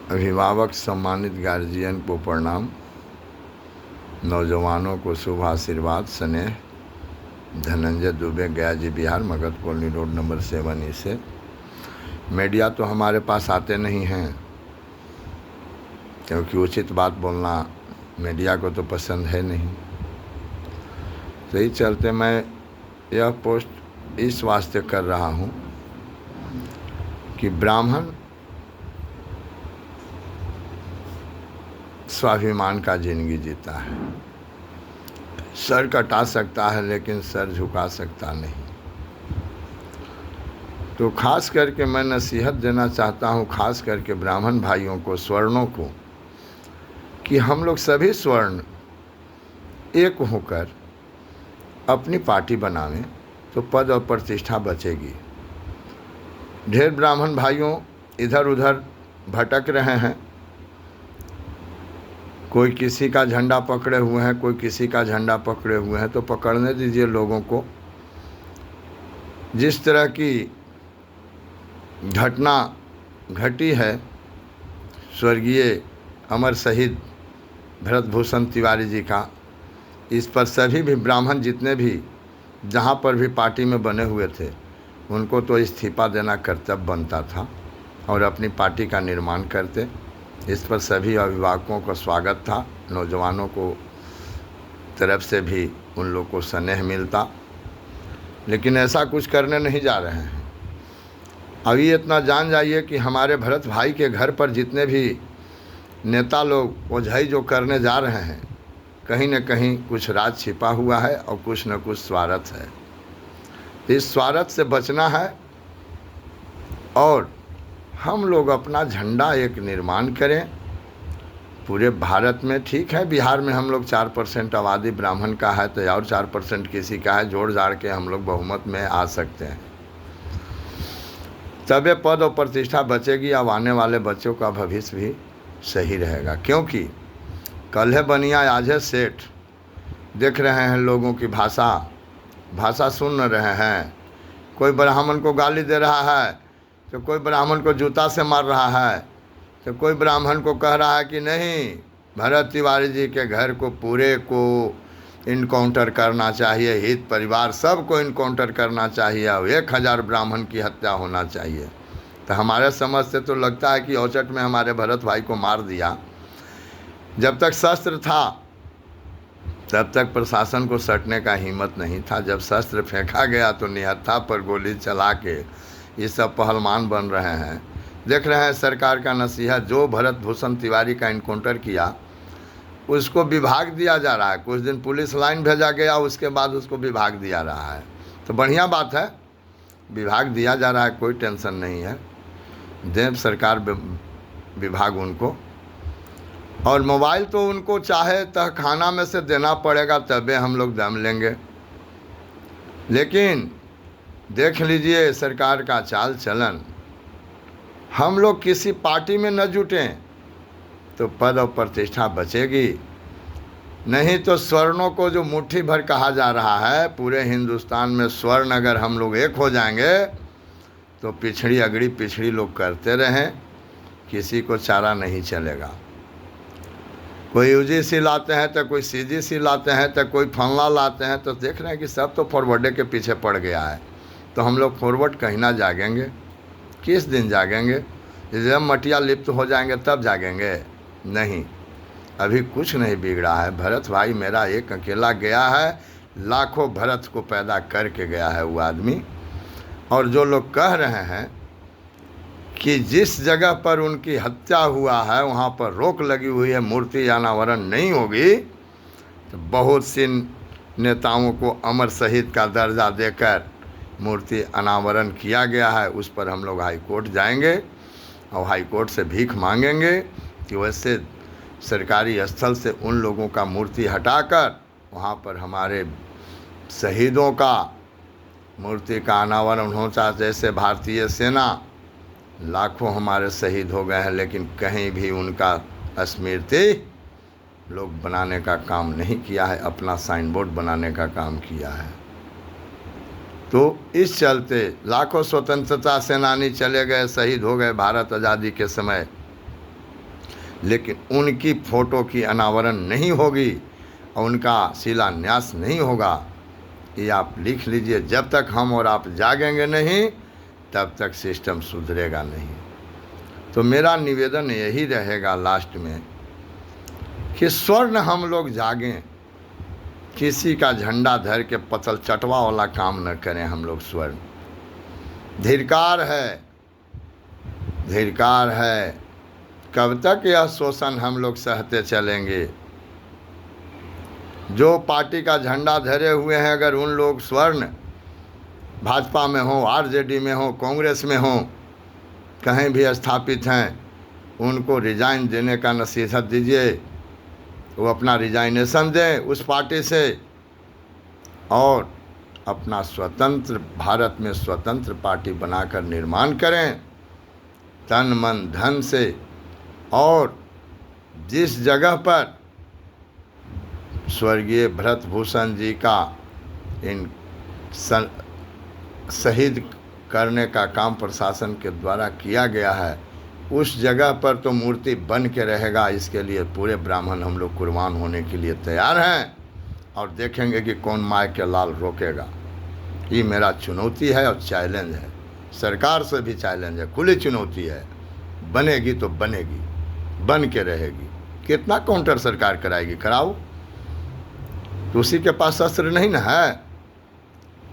अभिभावक, सम्मानित गार्जियन को प्रणाम, नौजवानों को शुभ आशीर्वाद, स्नेह। Dhananjay Dubey, Gaya ji Bihar, Magadh colony road number 7 E से। मीडिया तो हमारे पास आते नहीं हैं क्योंकि उचित बात बोलना मीडिया को तो पसंद है नहीं। तो इस चलते मैं यह पोस्ट इस वास्ते कर रहा हूँ कि ब्राह्मण स्वाभिमान का जिंदगी जीता है। सर कटा सकता है लेकिन सर झुका सकता नहीं। तो खास करके मैं नसीहत देना चाहता हूँ, खास करके ब्राह्मण भाइयों को, स्वर्णों को, कि हम लोग सभी स्वर्ण एक होकर अपनी पार्टी बनावें तो पद और प्रतिष्ठा बचेगी। ढेर ब्राह्मण भाइयों इधर उधर भटक रहे हैं, कोई किसी का झंडा पकड़े हुए हैं, कोई किसी का झंडा पकड़े हुए हैं। तो पकड़ने दीजिए लोगों को। जिस तरह की घटना घटी है स्वर्गीय अमर शहीद भरत भूषण तिवारी जी का, इस पर सभी भी ब्राह्मण जितने भी जहाँ पर भी पार्टी में बने हुए थे उनको तो इस्तीफा देना कर्तव्य बनता था और अपनी पार्टी का निर्माण करते। इस पर सभी अभिभावकों का स्वागत था, नौजवानों को तरफ से भी उन लोग को स्नेह मिलता, लेकिन ऐसा कुछ करने नहीं जा रहे हैं। अभी इतना जान जाइए कि हमारे भरत भाई के घर पर जितने भी नेता लोग ओझाई जो करने जा रहे हैं, कहीं न कहीं कुछ राज छिपा हुआ है और कुछ न कुछ स्वार्थ है। इस स्वार्थ से बचना है और हम लोग अपना झंडा एक निर्माण करें पूरे भारत में। ठीक है, बिहार में हम लोग 4% आबादी ब्राह्मण का है तो और 4% किसी का है, जोड़ जाड़ के हम लोग बहुमत में आ सकते हैं। तबे पद और प्रतिष्ठा बचेगी, अब आने वाले बच्चों का भविष्य भी सही रहेगा। क्योंकि कल है बनिया आज है सेठ। देख रहे हैं लोगों की भाषा सुन रहे हैं। कोई ब्राह्मण को गाली दे रहा है तो कोई ब्राह्मण को जूता से मार रहा है, तो कोई ब्राह्मण को कह रहा है कि नहीं, भरत तिवारी जी के घर को पूरे को इनकाउंटर करना चाहिए, हित परिवार सबको इनकाउंटर करना चाहिए और 1000 ब्राह्मण की हत्या होना चाहिए। तो हमारे समझ से तो लगता है कि औचट में हमारे भरत भाई को मार दिया। जब तक शस्त्र था तब तक प्रशासन को सटने का हिम्मत नहीं था। जब शस्त्र फेंका गया तो निहत्था पर गोली चला के ये सब पहलवान बन रहे हैं। देख रहे हैं सरकार का नसीहत, जो भरत भूषण तिवारी का इनकाउंटर किया उसको विभाग दिया जा रहा है। कुछ दिन पुलिस लाइन भेजा गया, उसके बाद उसको विभाग दिया रहा है। तो बढ़िया बात है, विभाग दिया जा रहा है, कोई टेंशन नहीं है। देव सरकार विभाग उनको, और मोबाइल तो उनको चाहे तहखाना में से देना पड़ेगा तबे हम लोग दम लेंगे। लेकिन देख लीजिए सरकार का चाल चलन, हम लोग किसी पार्टी में न जुटें तो पद और प्रतिष्ठा बचेगी। नहीं तो स्वर्णों को जो मुट्ठी भर कहा जा रहा है, पूरे हिंदुस्तान में स्वर्ण अगर हम लोग एक हो जाएंगे तो पिछड़ी अगड़ी पिछड़ी लोग करते रहें, किसी को चारा नहीं चलेगा। कोई यूजीसी लाते हैं तो कोई सीजीसी लाते हैं तो कोई फनला लाते हैं, तो देख रहे हैं कि सब तो फॉरवर्डे के पीछे पड़ गया है। तो हम लोग फॉरवर्ड कहीं ना जागेंगे, किस दिन जागेंगे? जब मटिया लिप्त हो जाएंगे तब जागेंगे? नहीं, अभी कुछ नहीं बिगड़ा है। भरत भाई मेरा एक अकेला गया है, लाखों भरत को पैदा करके गया है वो आदमी। और जो लोग कह रहे हैं कि जिस जगह पर उनकी हत्या हुआ है वहाँ पर रोक लगी हुई है, मूर्ति अनावरण नहीं होगी, तो बहुत सी नेताओं को अमर शहीद का दर्जा देकर मूर्ति अनावरण किया गया है। उस पर हम लोग हाई कोर्ट जाएंगे और हाई कोर्ट से भीख मांगेंगे कि वैसे सरकारी स्थल से उन लोगों का मूर्ति हटाकर वहाँ पर हमारे शहीदों का मूर्ति का अनावरण होता। जैसे भारतीय सेना लाखों हमारे शहीद हो गए हैं, लेकिन कहीं भी उनका स्मृति लोग बनाने का काम नहीं किया है, अपना साइन बोर्ड बनाने का काम किया है। तो इस चलते लाखों स्वतंत्रता सेनानी चले गए, शहीद हो गए भारत आज़ादी के समय, लेकिन उनकी फ़ोटो की अनावरण नहीं होगी और उनका शिलान्यास नहीं होगा। ये आप लिख लीजिए, जब तक हम और आप जागेंगे नहीं तब तक सिस्टम सुधरेगा नहीं। तो मेरा निवेदन यही रहेगा लास्ट में कि स्वर्ण हम लोग जागें, किसी का झंडा धर के पतल चटवा वाला काम न करें हम लोग। स्वर्ण धिक्कार है, धिक्कार है। कब तक यह शोषण हम लोग सहते चलेंगे? जो पार्टी का झंडा धरे हुए हैं, अगर उन लोग स्वर्ण भाजपा में हो, आरजेडी में हो, कांग्रेस में हो, कहीं भी स्थापित हैं, उनको रिजाइन देने का नसीहत दीजिए। वो अपना रिजाइनेशन दें उस पार्टी से और अपना स्वतंत्र, भारत में स्वतंत्र पार्टी बनाकर निर्माण करें तन मन धन से। और जिस जगह पर स्वर्गीय भरत भूषण जी का इन शहीद करने का काम प्रशासन के द्वारा किया गया है, उस जगह पर तो मूर्ति बन के रहेगा। इसके लिए पूरे ब्राह्मण हम लोग कुर्बान होने के लिए तैयार हैं और देखेंगे कि कौन माय के लाल रोकेगा। ये मेरा चुनौती है और चैलेंज है, सरकार से भी चैलेंज है, खुली चुनौती है। बनेगी तो बनेगी, बन के रहेगी। कितना काउंटर सरकार कराएगी? कराओ। तो उसी के पास शस्त्र नहीं ना है,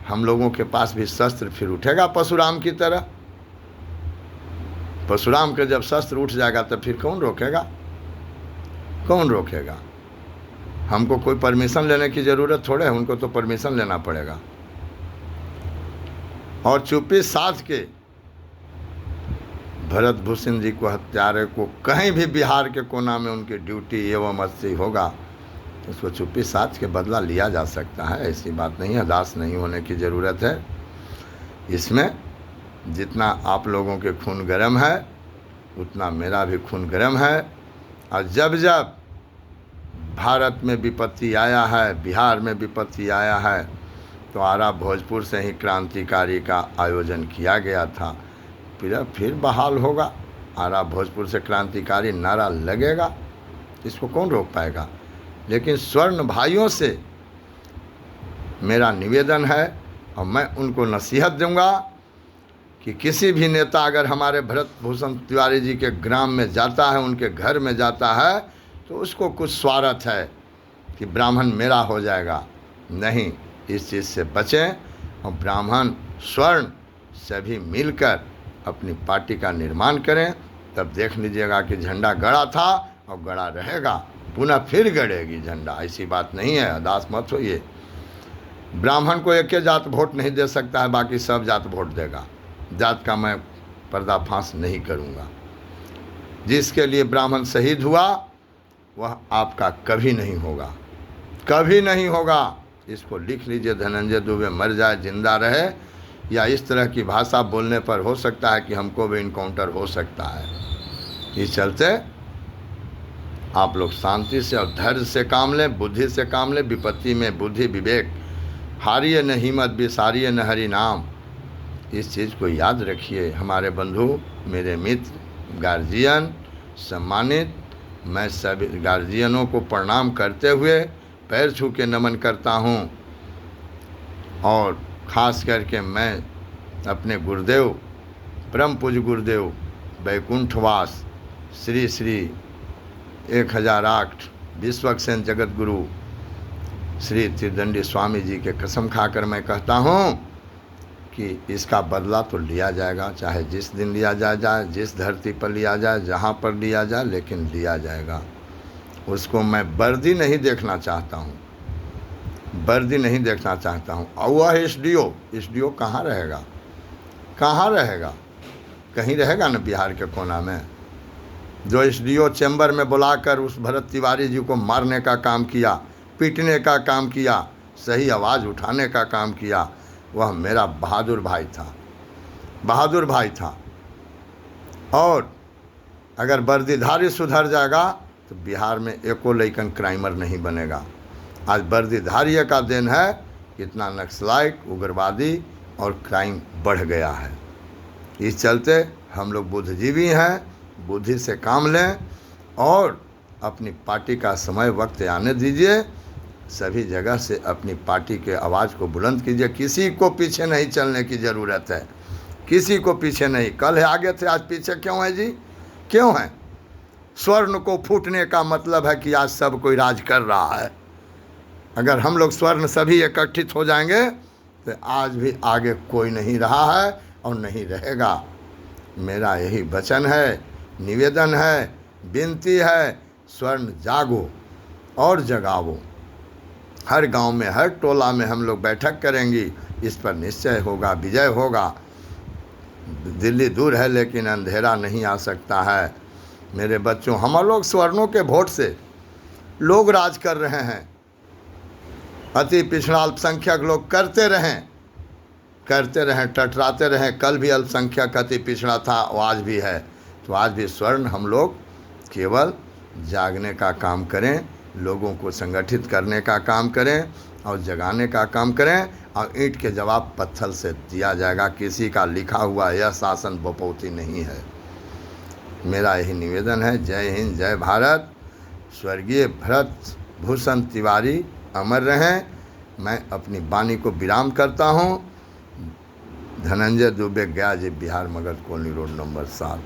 हम लोगों के पास भी शस्त्र फिर उठेगा परशुराम की तरह। परशुराम के जब शस्त्र उठ जाएगा तो फिर कौन रोकेगा? कौन रोकेगा? हमको कोई परमिशन लेने की ज़रूरत थोड़े है, उनको तो परमिशन लेना पड़ेगा। और चुप्पी साध के भरत भूषण जी को, हत्यारे को, कहीं भी बिहार के कोना में उनकी ड्यूटी एवं अस्सी होगा तो उसको चुप्पी साध के बदला लिया जा सकता है। ऐसी बात नहीं है, हताश नहीं होने की ज़रूरत है। इसमें जितना आप लोगों के खून गर्म है उतना मेरा भी खून गर्म है। और जब जब भारत में विपत्ति आया है, बिहार में विपत्ति आया है, तो आरा भोजपुर से ही क्रांतिकारी का आयोजन किया गया था। फिर बहाल होगा। आरा भोजपुर से क्रांतिकारी नारा लगेगा, इसको कौन रोक पाएगा? लेकिन स्वर्ण भाइयों से मेरा निवेदन है और मैं उनको नसीहत दूंगा कि किसी भी नेता अगर हमारे भरत भूषण तिवारी जी के ग्राम में जाता है, उनके घर में जाता है, तो उसको कुछ स्वार्थ है कि ब्राह्मण मेरा हो जाएगा। नहीं, इस चीज़ से बचें और ब्राह्मण स्वर्ण सभी मिलकर अपनी पार्टी का निर्माण करें। तब देख लीजिएगा कि झंडा गड़ा था और गड़ा रहेगा, पुनः फिर गड़ेगी झंडा। ऐसी बात नहीं है, हताश मत होइए। ब्राह्मण को एक जात वोट नहीं दे सकता है, बाकी सब जात वोट देगा। जात का मैं पर्दाफाश नहीं करूँगा। जिसके लिए ब्राह्मण शहीद हुआ वह आपका कभी नहीं होगा, कभी नहीं होगा। इसको लिख लीजिए। धनंजय दुबे मर जाए जिंदा रहे या इस तरह की भाषा बोलने पर हो सकता है कि हमको भी इनकाउंटर हो सकता है। इस चलते आप लोग शांति से और धैर्य से काम लें, बुद्धि से काम लें। विपत्ति में बुद्धि विवेक, हारिए न हिम्मत बिसारिए न हरि नाम। इस चीज़ को याद रखिए। हमारे बंधु, मेरे मित्र, गार्जियन, सम्मानित, मैं सभी गार्जियनों को प्रणाम करते हुए पैर छू के नमन करता हूँ। और ख़ास करके मैं अपने गुरुदेव, परम पूज्य गुरुदेव वैकुंठवास श्री श्री 1008 विश्वक्सेन जगत गुरु श्री त्रिदंडी स्वामी जी के कसम खाकर मैं कहता हूँ कि इसका बदला तो लिया जाएगा, चाहे जिस दिन लिया जाए, जिस धरती पर लिया जाए, जहाँ पर लिया जाए, लेकिन लिया जाएगा। उसको मैं वर्दी नहीं देखना चाहता हूँ, वर्दी नहीं देखना चाहता हूँ। और वह एसडीओ कहाँ रहेगा? कहाँ रहेगा? कहीं रहेगा न बिहार के कोना में। जो एसडीओ चैम्बर में बुलाकर उस भरत तिवारी जी को मारने का काम किया, पीटने का काम किया, सही आवाज़ उठाने का काम किया, वह मेरा बहादुर भाई था, बहादुर भाई था। और अगर वर्दीधारी सुधर जाएगा तो बिहार में एको लइकन क्राइमर नहीं बनेगा। आज वर्दीधारी का दिन है, कितना नक्सलाइट, उग्रवादी और क्राइम बढ़ गया है। इस चलते हम लोग बुद्धिजीवी हैं, बुद्धि से काम लें और अपनी पार्टी का समय वक्त आने दीजिए। सभी जगह से अपनी पार्टी के आवाज़ को बुलंद कीजिए। किसी को पीछे नहीं चलने की ज़रूरत है, किसी को पीछे नहीं। कल है आगे थे, आज पीछे क्यों है जी? क्यों है? स्वर्ण को फूटने का मतलब है कि आज सब कोई राज कर रहा है। अगर हम लोग स्वर्ण सभी एकत्रित हो जाएंगे तो आज भी आगे कोई नहीं रहा है और नहीं रहेगा। मेरा यही वचन है, निवेदन है, विनती है, स्वर्ण जागो और जगावो। हर गांव में, हर टोला में हम लोग बैठक करेंगी, इस पर निश्चय होगा, विजय होगा। दिल्ली दूर है लेकिन अंधेरा नहीं आ सकता है। मेरे बच्चों, हम लोग स्वर्णों के वोट से लोग राज कर रहे हैं। अति पिछड़ा अल्पसंख्यक लोग करते रहें, टटराते रहें। कल भी अल्पसंख्यक अति पिछड़ा था, वो आज भी है। तो आज भी स्वर्ण हम लोग केवल जागने का काम करें, लोगों को संगठित करने का काम करें और जगाने का काम करें। और ईंट के जवाब पत्थर से दिया जाएगा। किसी का लिखा हुआ यह शासन बपौती नहीं है। मेरा यही निवेदन है। जय हिंद, जय भारत। स्वर्गीय भरत भूषण तिवारी अमर रहें। मैं अपनी वाणी को विराम करता हूँ। Dhananjay Dubey, Gaya ji, Bihar, Magadh colony road number 7।